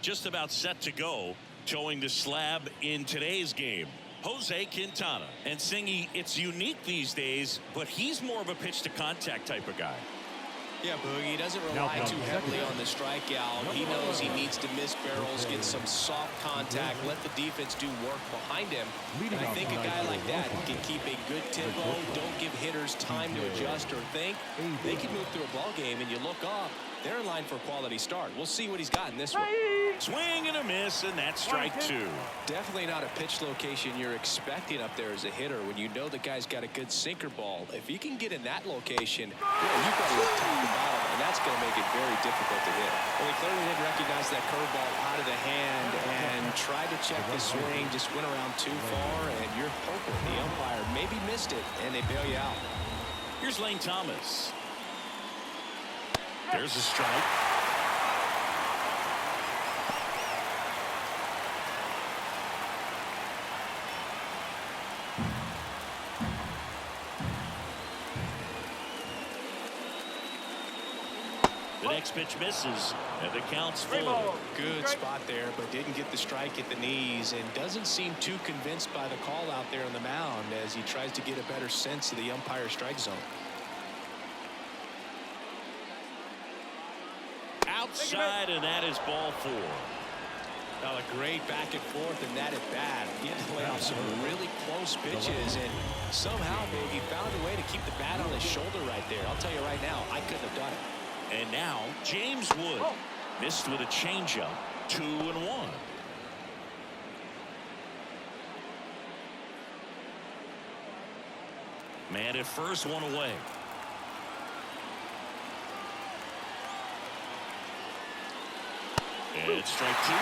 just about set to go, towing the slab in today's game. Jose Quintana. And Singy, it's unique these days, but he's more of a pitch to contact type of guy. Yeah, Boogie, he doesn't rely too heavily on the strikeout. He knows he needs to miss barrels, get some soft contact, let the defense do work behind him. And I think a guy like that can keep a good tempo, don't give hitters time to adjust or think. They can move through a ball game, and you look up, they're in line for a quality start. We'll see what he's got in this one. Swing and a miss, and that's strike two. Definitely not a pitch location you're expecting up there as a hitter when you know the guy's got a good sinker ball. If he can get in that location, yeah, you've got to look top to bottom, and that's going to make it very difficult to hit. Well, he clearly didn't recognize that curveball out of the hand and tried to check the swing, just went around too far, and you're hoping the umpire maybe missed it, and they bail you out. Here's Lane Thomas. There's a strike. The next pitch misses, and the count's full. Good spot there, but didn't get the strike at the knees, and doesn't seem too convinced by the call out there on the mound as he tries to get a better sense of the umpire's strike zone. Outside, and that is ball four. Now a great back and forth, and that at bat. He had to lay off some really close pitches, and somehow, Big, he found a way to keep the bat on his shoulder right there. I'll tell you right now, I couldn't have done it. And now James Wood missed with a changeup, 2-1. Man at first, one away. And it's strike two.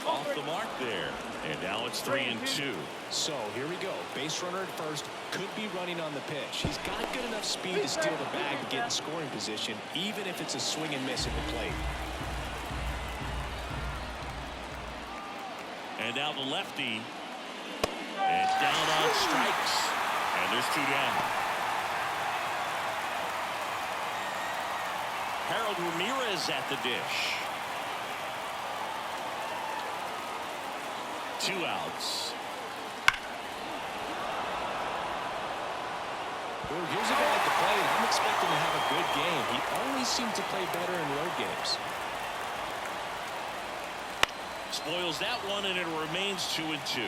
Off the mark there. And now it's 3-2. So here we go. Base runner at first, could be running on the pitch. He's got good enough speed to steal the bag to get in scoring position, even if it's a swing and miss at the plate. And now the lefty. And down on strikes. And there's two down. Harold Ramirez at the dish. 2 outs. Well, here's a guy at the plate. I'm expecting to have a good game. He always seems to play better in road games. Spoils that one, and it remains 2-2.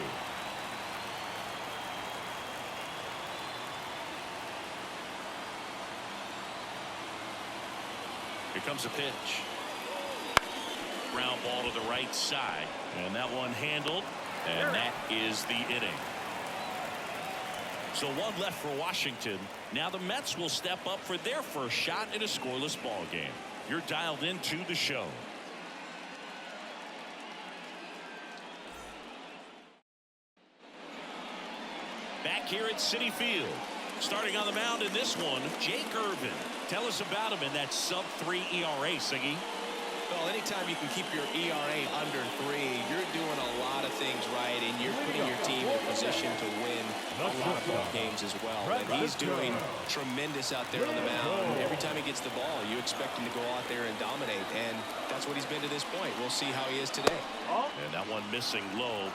Here comes a pitch. Ground ball to the right side, and that one handled, and that is the inning. So one left for Washington. Now the Mets will step up for their first shot in a scoreless ball game. You're dialed into the show. Back here at Citi Field. Starting on the mound in this one, Jake Irvin. Tell us about him in that sub-3 ERA, Siggy. Well, anytime you can keep your ERA under 3, you're doing a lot of things right, and you're putting your team in a position to win a lot of ball games as well. And he's doing tremendous out there on the mound. Every time he gets the ball, you expect him to go out there and dominate, and that's what he's been to this point. We'll see how he is today. And that one missing low.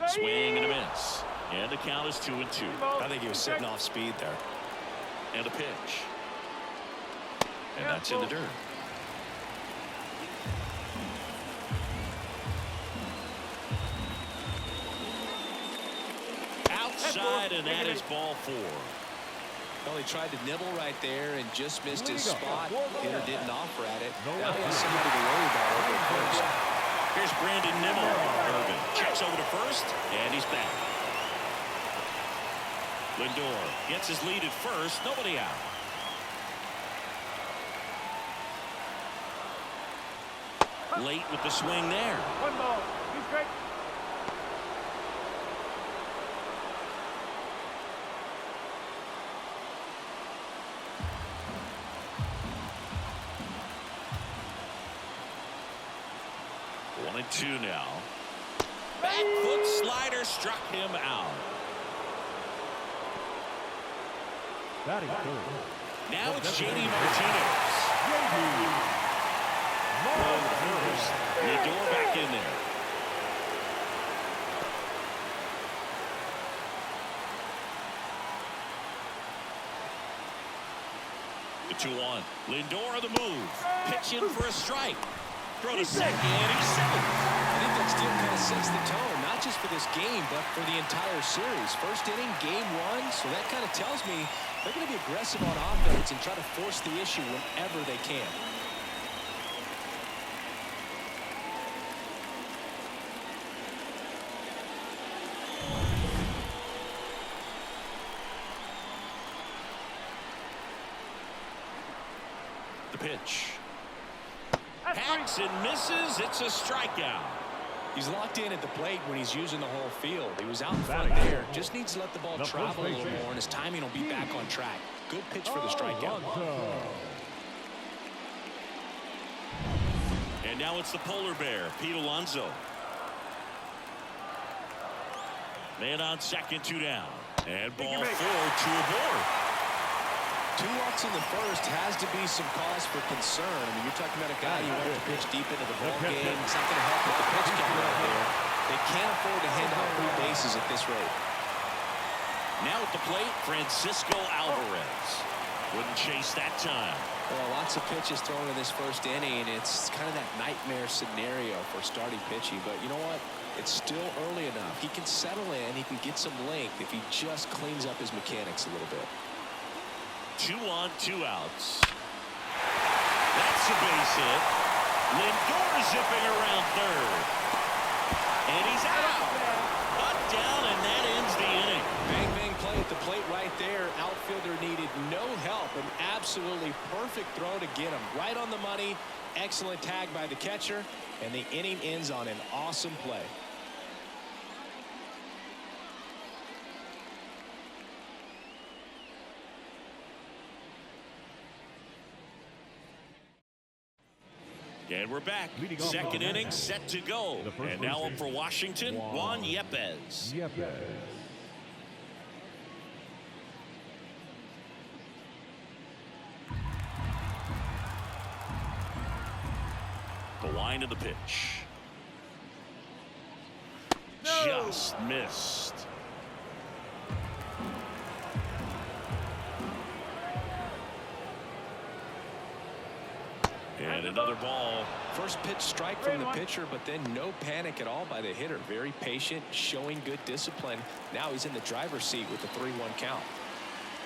Swing and a miss. And the count is 2-2. I think he was sitting off speed there. And a pitch. And that's in the dirt. Outside, and that is ball 4. Well, he tried to nibble right there and just missed his spot. Hitter didn't offer at it. Now he has somebody to worry about over at first. Here's Brandon Nimmo. Irvin checks over to first, and he's back. Lindor gets his lead at first. Nobody out. Late with the swing there. 1 ball. 2 strikes. 1-2 now. Back foot slider struck him out. Now it's J.D. Martinez. Lindor back in there. The 2-1. Lindor the move. Pitching for a strike. Throw to second. He's safe. I think that still kind of sets the tone, not just for this game, but for the entire series. First inning, game 1. So that kind of tells me they're going to be aggressive on offense and try to force the issue whenever they can. The pitch. Hacks and misses. It's a strikeout. He's locked in at the plate when he's using the whole field. He was out front there. Just needs to let the ball travel a little more, and his timing will be back on track. Good pitch for the strikeout. And now it's the polar bear, Pete Alonso. Man on second, 2 down. And ball 4, 2 aboard. 2 walks in the first has to be some cause for concern. I mean, you're talking about a guy you want to pitch deep into the ball game. It's not going to help with the pitch count out there. They can't afford to hand out 3 bases at this rate. Now at the plate, Francisco Alvarez. Wouldn't chase that time. Well, lots of pitches thrown in this first inning. It's kind of that nightmare scenario for starting pitching. But you know what? It's still early enough. He can settle in. He can get some length if he just cleans up his mechanics a little bit. 2 on, 2 outs. That's a base hit. Lindor zipping around third. And he's out. Up, down, and that ends the inning. Bang, bang play at the plate right there. Outfielder needed no help. An absolutely perfect throw to get him. Right on the money. Excellent tag by the catcher. And the inning ends on an awesome play. And we're back. Second inning set to go. And now up for Washington, Juan Yepez. The line of the pitch. Just missed. And another ball. First pitch strike from the pitcher, but then no panic at all by the hitter. Very patient, showing good discipline. Now he's in the driver's seat with the 3-1 count.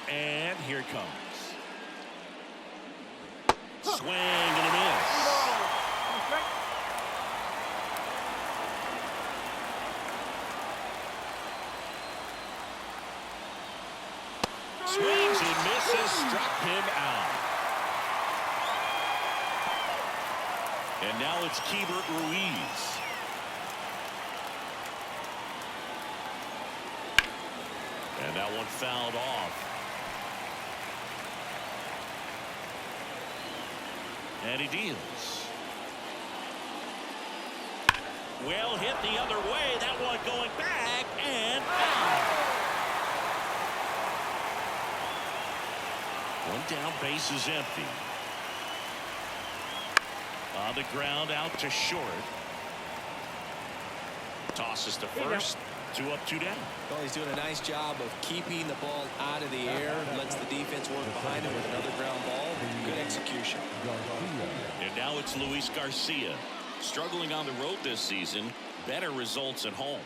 And here it comes. Swing and a miss. Swings and misses, struck him out. And now it's Keibert Ruiz. And that one fouled off. And he deals. Well hit the other way. That one going back and foul. One down, base is empty. On the ground, out to short. Tosses to first. 2 up, 2 down. Well, he's doing a nice job of keeping the ball out of the air. Lets the defense work behind him with another ground ball. Good execution. And now it's Luis Garcia. Struggling on the road this season. Better results at home.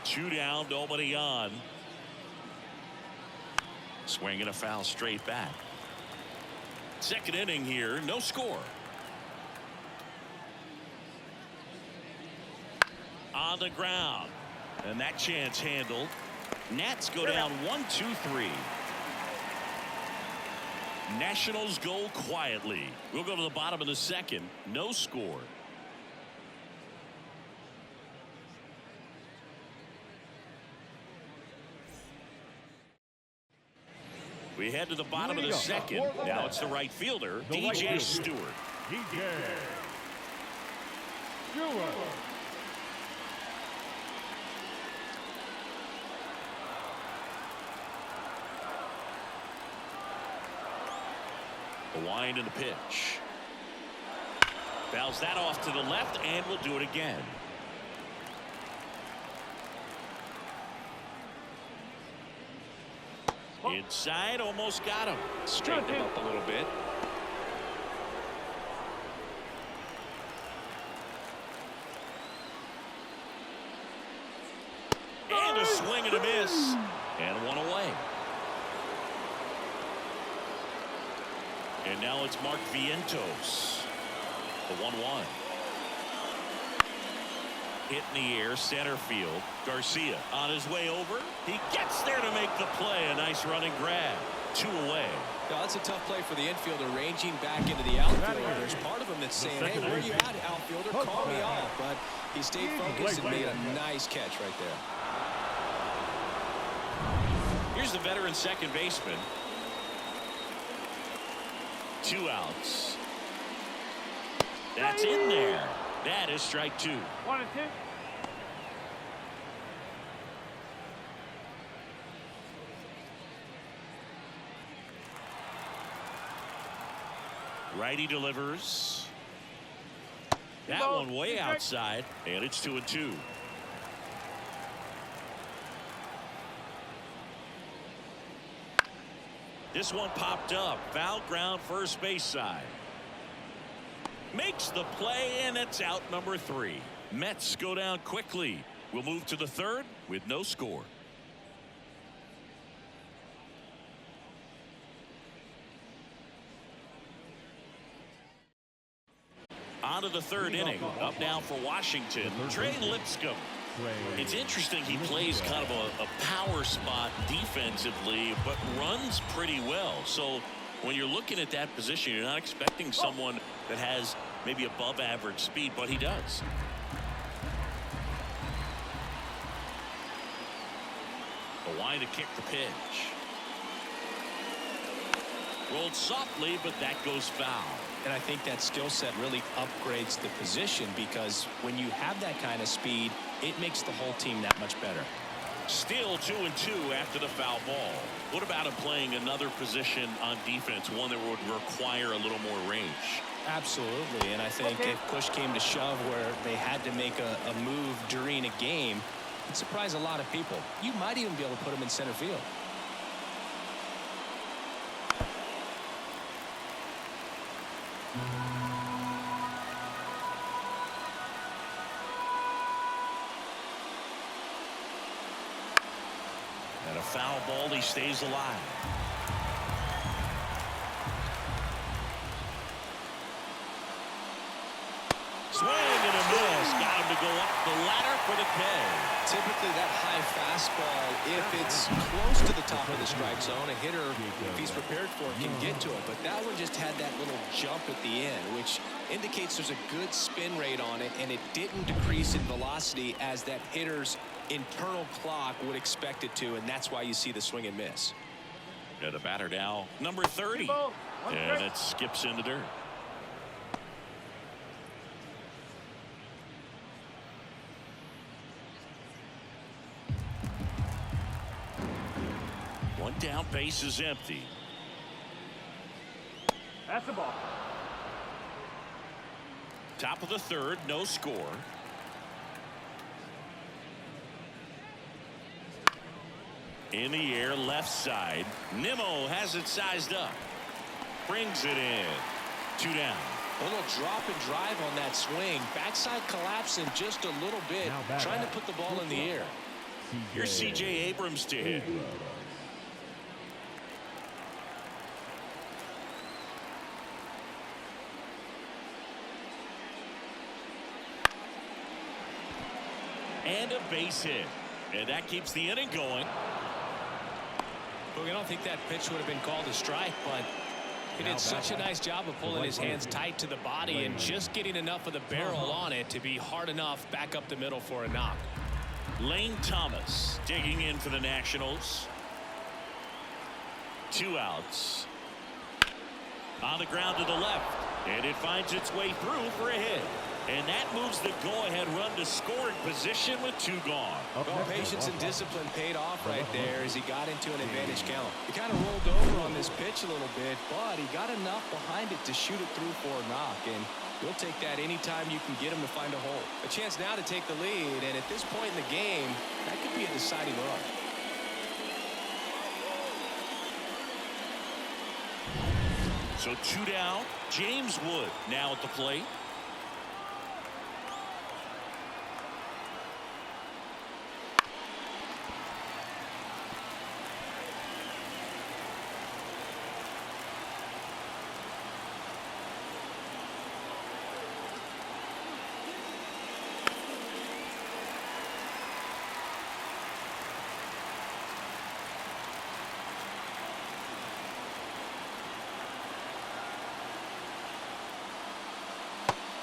Two down, nobody on. Swinging a foul straight back. Second inning here, no score. On the ground. And that chance handled. Nats go down 1-2-3. Nationals go quietly. We'll go to the bottom of the second. No score. We head to the bottom of the second. Now it's the right fielder, DJ Stewart. DJ Stewart. The wind and the pitch. Fouls that off to the left, and we'll do it again. Inside, almost got him. Straighten him up a little bit. And a swing and a miss. And one away. And now it's Mark Vientos. The 1-1. Hit in the air, center field. Garcia on his way over. He gets there to make the play. A nice running grab. 2 away. Now, that's a tough play for the infielder, ranging back into the outfielder. There's part of him that's saying, hey, where are you at, outfielder? Call me off. But he stayed focused and made a nice catch right there. Here's the veteran second baseman. 2 outs. That's in there. That is strike 2. 1 and 2. Righty delivers. That one way outside, and it's 2-2. This one popped up. Foul ground, first base side. Makes the play, and it's out number 3. Mets go down quickly. We'll move to the third with no score. On to the third inning. Up now for Washington, Trey Lipscomb. It's interesting, he plays kind of a power spot defensively, but runs pretty well. So when you're looking at that position, you're not expecting someone that has maybe above average speed, but he does. A line to kick the pitch. Rolled softly, but that goes foul. And I think that skill set really upgrades the position, because when you have that kind of speed, it makes the whole team that much better. Still 2-2 after the foul ball. What about him playing another position on defense, one that would require a little more range? Absolutely, and I think if push came to shove where they had to make a move during a game, it'd surprise a lot of people. You might even be able to put him in center field. And a foul ball, he stays alive. Swing and a miss. Got him to go up the ladder for the K. Typically that high fastball, if it's close to the top of the strike zone, a hitter, if he's prepared for it, can get to it. But that one just had that little jump at the end, which indicates there's a good spin rate on it, and it didn't decrease in velocity as that hitter's internal clock would expect it to, and that's why you see the swing and miss. Yeah, the batter now, number 30. And it skips in the dirt. One down, base is empty. That's the ball. Top of the third, no score. In the air, left side. Nimmo has it sized up. Brings it in. 2 down. A little drop and drive on that swing. Backside collapsing just a little bit, trying to put the ball in the air. Here's C.J. Abrams to hit. And a base hit. And that keeps the inning going. Well, I don't think that pitch would have been called a strike, but he did such a nice job of pulling his hands tight to the body and just getting enough of the barrel on it to be hard enough back up the middle for a knock. Lane Thomas digging in for the Nationals. 2 outs. On the ground to the left, and it finds its way through for a hit. And that moves the go-ahead run to scoring position with 2 gone. Well, patience and discipline paid off right there as he got into an advantage count. He kind of rolled over on this pitch a little bit, but he got enough behind it to shoot it through for a knock. And you'll take that anytime you can get him to find a hole. A chance now to take the lead, and at this point in the game, that could be a deciding run. So 2 down. James Wood now at the plate.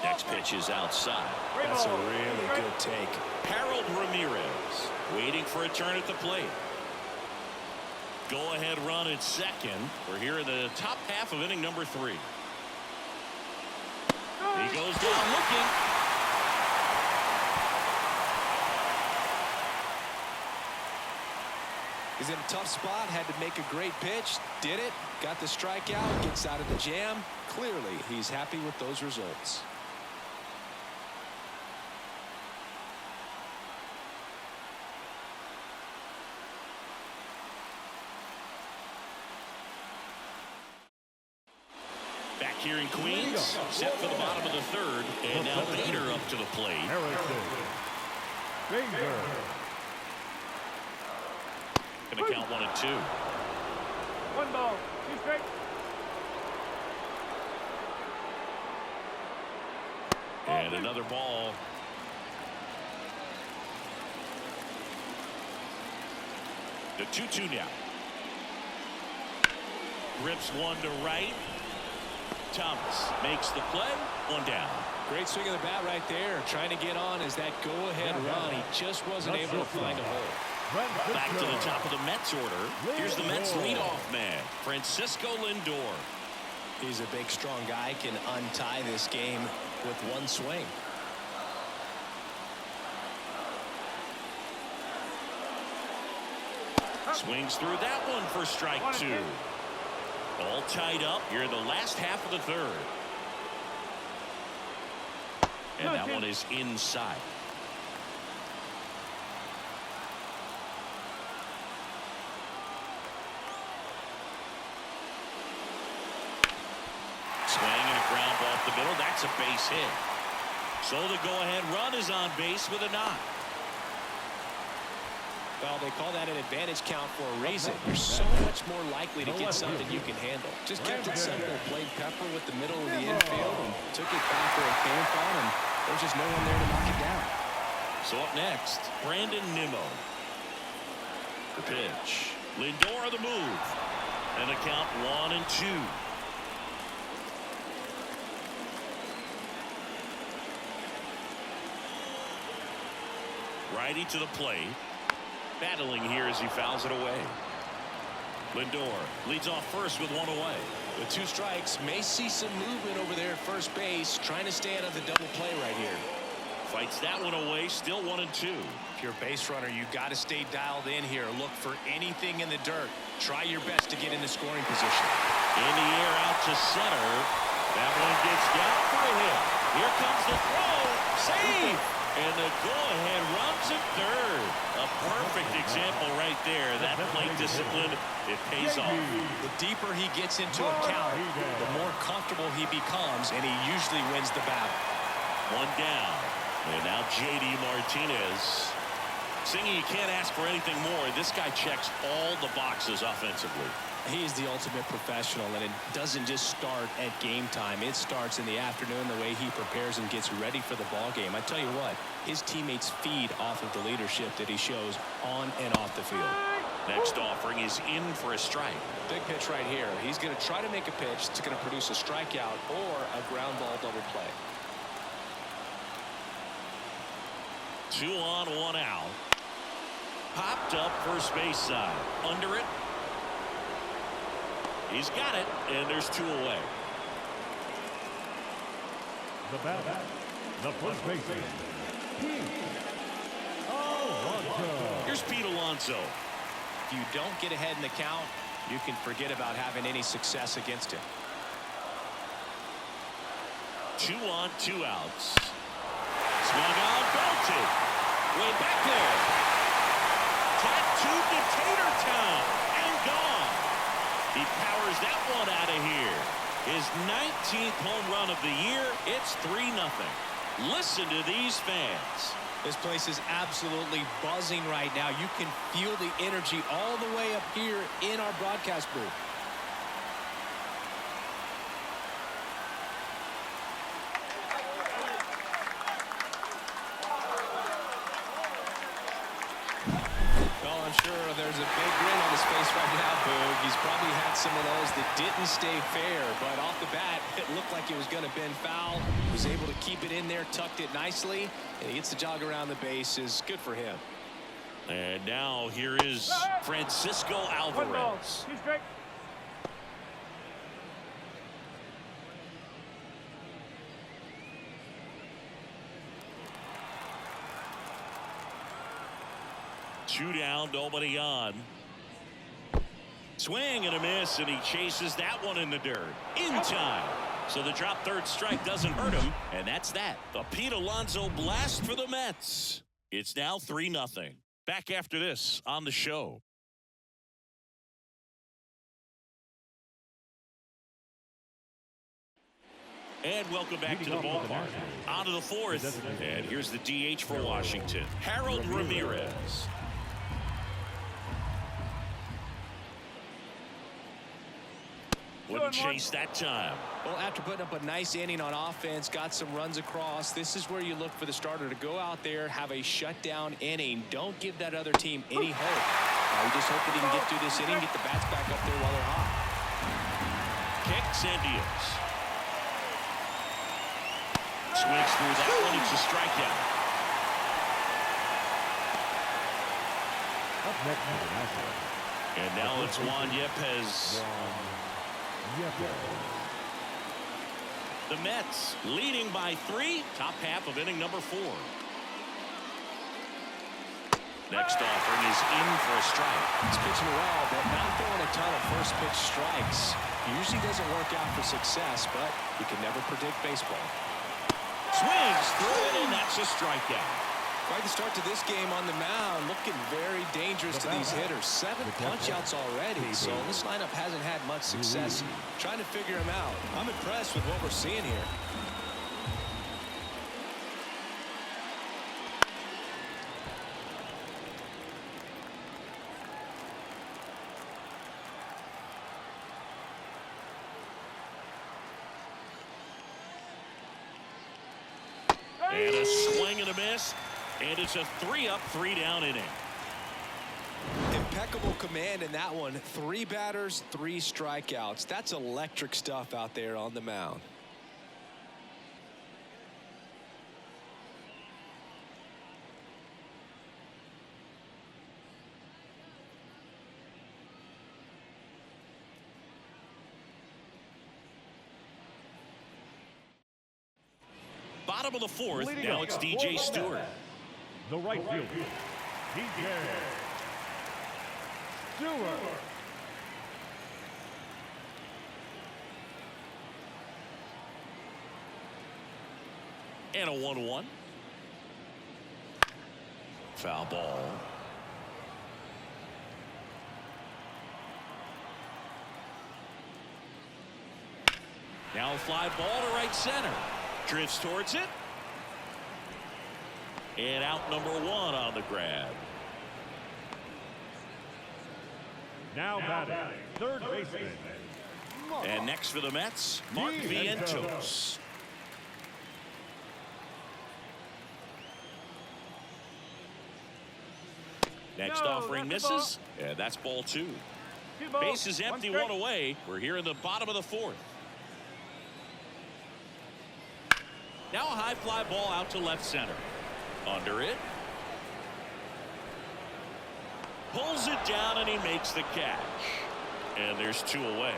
Next pitch is outside. That's a really good take. Harold Ramirez waiting for a turn at the plate. Go ahead run at second. We're here in the top half of inning number 3. He goes down looking. He's in a tough spot, had to make a great pitch, did it, got the strikeout, gets out of the jam. Clearly, he's happy with those results. Back here in Queens, set for the bottom of the 3rd, and now Bader up to the plate. Going to count 1 and 2. 1 ball, 2 strikes. And another ball. The 2-2 now. Rips one to right. Thomas makes the play. 1 down. Great swing of the bat right there, trying to get on as that go-ahead run. He just wasn't able to find a hole. Back to the top of the Mets order. Here's the Mets leadoff man, Francisco Lindor. He's a big, strong guy, can untie this game with 1 swing. Swings through that one for strike 2. All tied up here in the last half of the 3rd. And that one is inside. Swing and a ground ball up the middle. That's a base hit. So the go-ahead run is on base with a knock. Well, they call that an advantage count for a reason. You're so much more likely to get something you can handle. Just kept it simple, played Pepper with the middle of the infield, and took it back where it came from, and there's just no one there to knock it down. So up next, Brandon Nimmo. The pitch. Lindor the move. And the count 1 and 2. Righty to the plate. Battling here as he fouls it away. Lindor leads off first with 1 away. With 2 strikes, may see some movement over there at first base, trying to stay out of the double play right here. Fights that one away, still 1 and 2. If you're a base runner, you got to stay dialed in here. Look for anything in the dirt. Try your best to get into scoring position. In the air out to center. That one gets down for a hit. Here comes the throw. Save! And the go-ahead runs at 3rd. A perfect example right there. That plate discipline, it pays off. The deeper he gets into a count, the more comfortable he becomes, and he usually wins the battle. 1 down. And now J.D. Martinez. Singing, you can't ask for anything more. This guy checks all the boxes offensively. He's the ultimate professional, and it doesn't just start at game time. It starts in the afternoon, the way he prepares and gets ready for the ball game. I tell you what, his teammates feed off of the leadership that he shows on and off the field. Next offering is in for a strike. Big pitch right here. He's going to try to make a pitch that's going to produce a strikeout or a ground ball double play. 2 on, 1 out. Popped up first base side. Under it. He's got it, and there's 2 away. The batter, the first baseman, Pete Alonso. Here's Pete Alonso. If you don't get ahead in the count, you can forget about having any success against him. 2 on, 2 outs. Swung on, belted. Way back there. Tattooed to Tater Town and gone. He powers that one out of here. His 19th home run of the year. It's 3-0. Listen to these fans. This place is absolutely buzzing right now. You can feel the energy all the way up here in our broadcast booth. Well, I'm sure there's a big grin on his face right now, Boog. He's probably had some of those that didn't stay fair, but off the bat, it looked like it was going to bend foul. Was able to keep it in there, tucked it nicely, and he gets the jog around the bases. Good for him. And now here is Francisco Alvarez. 2 strike. Two down, nobody on. Swing and a miss, and he chases that one in the dirt. In time. So the drop third strike doesn't hurt him, and that's that. The Pete Alonso blast for the Mets. It's now 3-0. Back after this on the show. And welcome back to the ballpark. On to the 4th. And here's the DH for Washington, Harold Ramirez. Wouldn't chase that time. Well, after putting up a nice inning on offense, got some runs across, this is where you look for the starter to go out there, have a shutdown inning. Don't give that other team any hope. We just hope that he can get through this inning, get the bats back up there while they're hot. Kicks and deals. Swings through that one. It's a strikeout. Up next to the Nationals. And now it's Juan Yepez. The Mets leading by 3. Top half of inning number 4. Next offering is in for a strike. He's pitching well, but not throwing a ton of first pitch strikes. Usually doesn't work out for success, but you can never predict baseball. Swings through it, and that's a strikeout. Quite the start to this game on the mound. Looking very dangerous to these hitters. 7 punch-outs already, so this lineup hasn't had much success trying to figure him out. I'm impressed with what we're seeing here. And a swing and a miss. And it's a 3-up, 3-down inning. Impeccable command in that one. 3 batters, 3 strikeouts. That's electric stuff out there on the mound. Bottom of the 4th. Now it's DJ Stewart. The right fielder, DJ Stewart. And a 1-1. Foul ball. Now a fly ball to right center. Drifts towards it. And out number 1 on the grab. Now batting, third baseman. And next for the Mets, Mark Vientos. Next offering misses. And that's ball 2. Base is empty, 1 away. We're here in the bottom of the 4th. Now a high fly ball out to left center. Under it. Pulls it down and he makes the catch. And there's 2 away.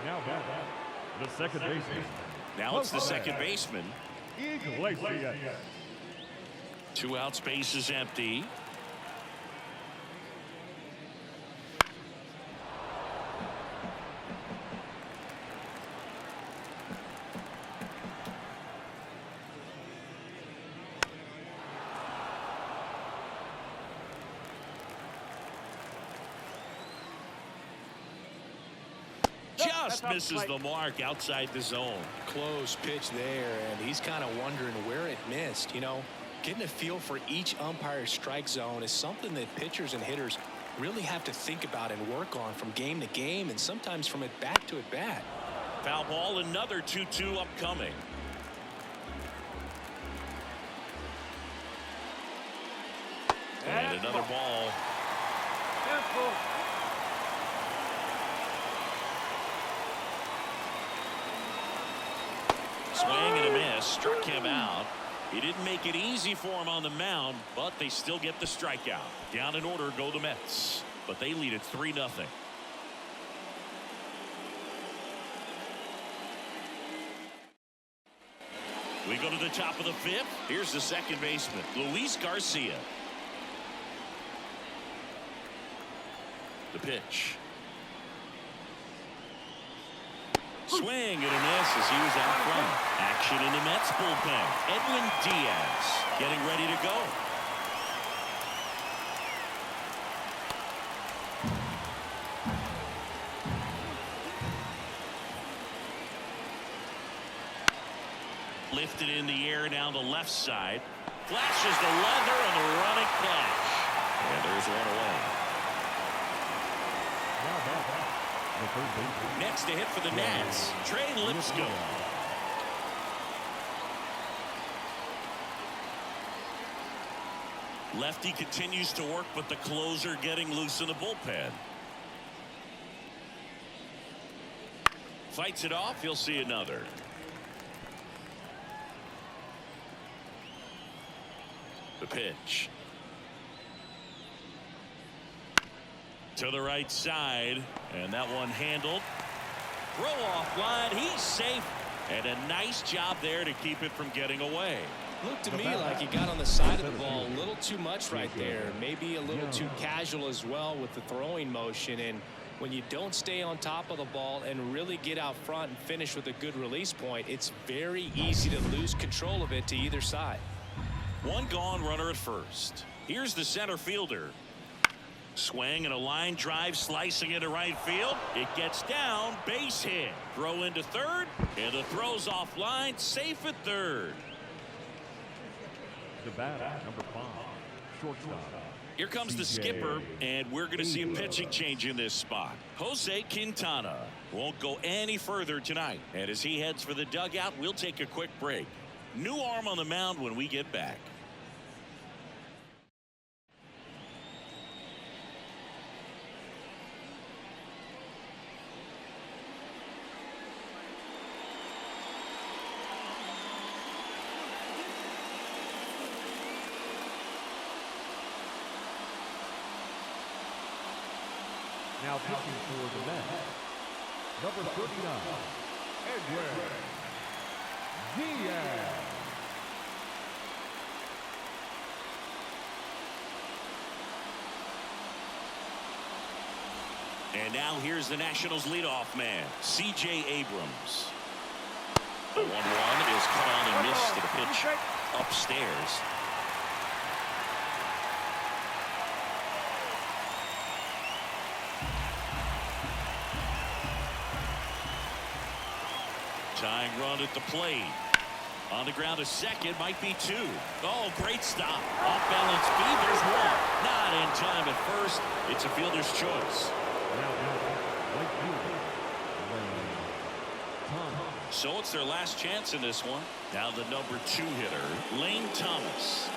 Now back, the second baseman. Now it's the second baseman. Iglesias. 2 outs, base is empty. Just misses the mark outside the zone. Close pitch there, and he's kind of wondering where it missed. You know, getting a feel for each umpire's strike zone is something that pitchers and hitters really have to think about and work on from game to game, and sometimes from at bat to at bat. Foul ball, another 2-2 upcoming. And another ball. Swing and a miss, struck him out. He didn't make it easy for him on the mound, but they still get the strikeout. Down in order go the Mets, but they lead it 3-0. We go to the top of the 5th. Here's the second baseman, Luis Garcia. The pitch. Swing and a miss as he was out front. Action in the Mets bullpen. Edwin Diaz getting ready to go. Lifted in the air down the left side. Flashes the leather and the running flash. And there's one away. Next to hit for the Nats, Trey Lipscomb. Lefty continues to work, but the closer getting loose in the bullpen. Fights it off. He'll see another. The pitch. To the right side, and that one handled. Throw off line, he's safe, and a nice job there to keep it from getting away. Looked to me like he got on the side of the ball a little too much right there, maybe a little too casual as well with the throwing motion, and when you don't stay on top of the ball and really get out front and finish with a good release point, it's very easy to lose control of it to either side. One gone, runner at first. Here's the center fielder. Swing and a line drive slicing into right field. It gets down, base hit. Throw into third, and the throw's offline, safe at third. The batter, number 5, shortstop. Here comes the skipper, and we're going to see a pitching change in this spot. Jose Quintana won't go any further tonight. And as he heads for the dugout, we'll take a quick break. New arm on the mound when we get back. Now pitching for the Mets, number 39, Edwin Diaz. And now here's the Nationals leadoff man, C.J. Abrams. The 1-1 is cut on and missed to the pitch upstairs. Tying run at the plate. On the ground, a second, might be 2. Oh, great stop. Off balance speed, there's 1. Not in time at first. It's a fielder's choice. So it's their last chance in this one. Now the number 2 hitter, Lane Thomas.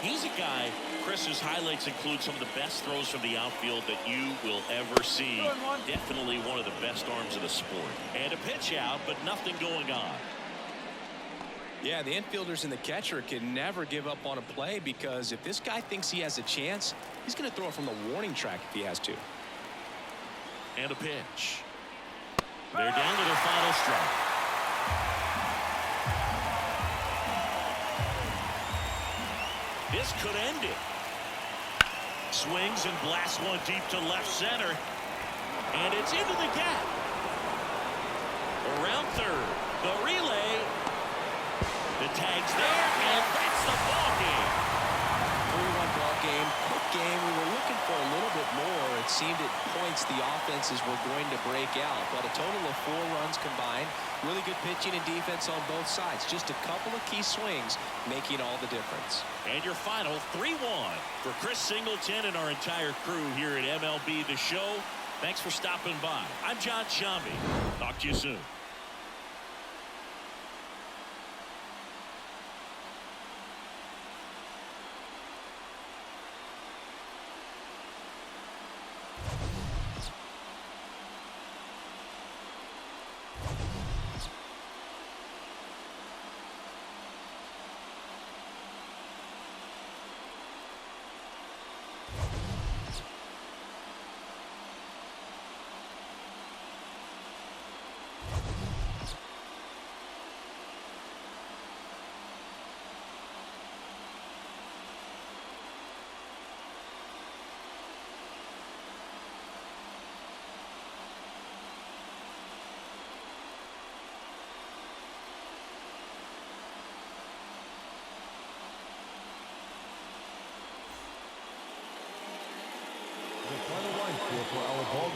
He's a guy, Chris, whose highlights include some of the best throws from the outfield that you will ever see. Definitely one of the best arms of the sport. And a pitch out, but nothing going on. Yeah, the infielders and the catcher can never give up on a play, because if this guy thinks he has a chance, he's going to throw it from the warning track if he has to. And a pitch. They're down to their final strike. This could end it. Swings and blasts one deep to left center. And it's into the gap. Around third. The relay. The tag's there, and that's the ball game. 3-1 ball game. Quick game. We were looking for a little bit more. It seemed at points the offenses were going to break out. But a total of 4 runs combined. Really good pitching and defense on both sides. Just a couple of key swings making all the difference. And your final 3-1 for Chris Singleton and our entire crew here at MLB The Show. Thanks for stopping by. I'm John Shambi. Talk to you soon.